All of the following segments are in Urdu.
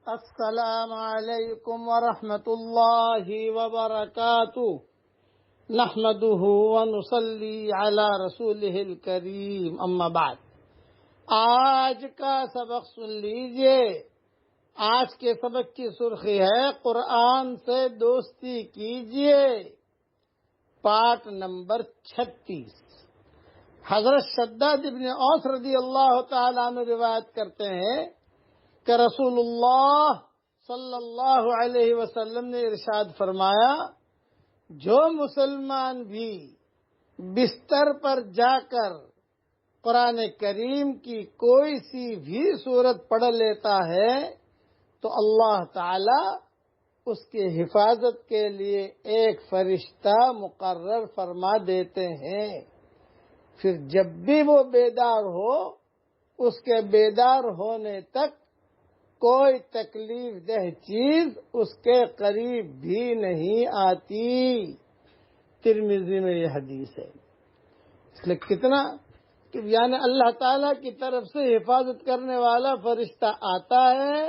السلام علیکم ورحمۃ اللہ وبرکاتہ نحمده ونصلی علی رسولہ الکریم اما بعد۔ آج کا سبق سن لیجئے۔ آج کے سبق کی سرخی ہے قرآن سے دوستی کیجئے، پارٹ نمبر 36۔ حضرت شداد ابن اوس رضی اللہ تعالیٰ عنہ روایت کرتے ہیں کہ رسول اللہ صلی اللہ علیہ وسلم نے ارشاد فرمایا، جو مسلمان بھی بستر پر جا کر قرآن کریم کی کوئی سی بھی سورت پڑھ لیتا ہے تو اللہ تعالی اس کی حفاظت کے لیے ایک فرشتہ مقرر فرما دیتے ہیں۔ پھر جب بھی وہ بیدار ہو، اس کے بیدار ہونے تک کوئی تکلیف دہ چیز اس کے قریب بھی نہیں آتی۔ ترمذی میں یہ حدیث ہے۔ اس لیے کتنا کہ یعنی اللہ تعالیٰ کی طرف سے حفاظت کرنے والا فرشتہ آتا ہے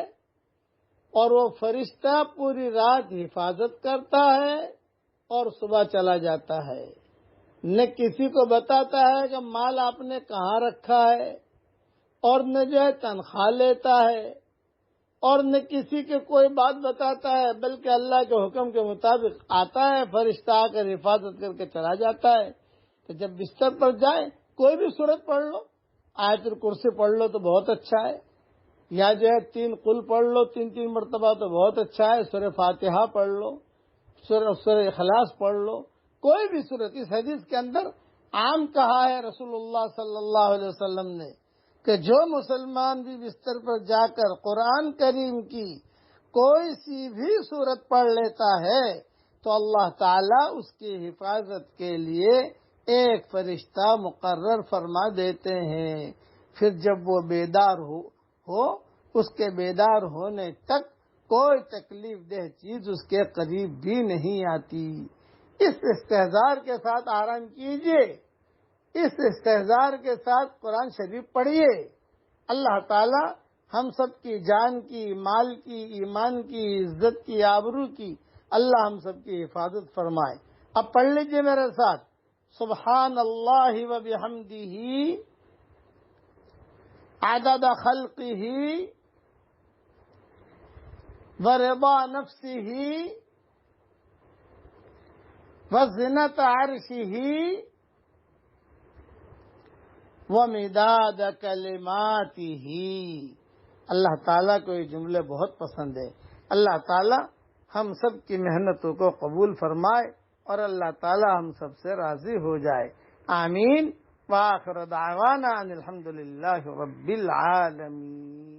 اور وہ فرشتہ پوری رات حفاظت کرتا ہے اور صبح چلا جاتا ہے۔ نہ کسی کو بتاتا ہے کہ مال آپ نے کہاں رکھا ہے، اور نہ جو ہے تنخواہ لیتا ہے، اور نہ کسی کے کوئی بات بتاتا ہے، بلکہ اللہ کے حکم کے مطابق آتا ہے، فرشتہ آ کر حفاظت کر کے چلا جاتا ہے۔ تو جب بستر پر جائے کوئی بھی سورت پڑھ لو، آیت الکرسی پڑھ لو تو بہت اچھا ہے، یا جو ہے 3 قل پڑھ لو 3 مرتبہ تو بہت اچھا ہے، سورہ فاتحہ پڑھ لو، سورہ اخلاص پڑھ لو، کوئی بھی سورت۔ اس حدیث کے اندر عام کہا ہے رسول اللہ صلی اللہ علیہ وسلم نے کہ جو مسلمان بھی بستر پر جا کر قرآن کریم کی کوئی سی بھی سورت پڑھ لیتا ہے تو اللہ تعالیٰ اس کی حفاظت کے لیے ایک فرشتہ مقرر فرما دیتے ہیں۔ پھر جب وہ بیدار ہو اس کے بیدار ہونے تک کوئی تکلیف دہ چیز اس کے قریب بھی نہیں آتی۔ اس استحضار کے ساتھ آرام کیجئے، اس استحضار کے ساتھ قرآن شریف پڑھیے۔ اللہ تعالی ہم سب کی جان کی، مال کی، ایمان کی، عزت کی، آبرو کی اللہ ہم سب کی حفاظت فرمائے۔ اب پڑھ لیجئے میرے ساتھ، سبحان اللہ و بحمدہ عدد خلقہ ورضا نفسہ وزنت عرشہ ومداد کلماتہ۔ اللہ تعالیٰ کو یہ جملے بہت پسند ہے۔ اللہ تعالیٰ ہم سب کی محنتوں کو قبول فرمائے اور اللہ تعالیٰ ہم سب سے راضی ہو جائے۔ آمین۔ وآخر دعوانا ان الحمد للہ رب العالمین۔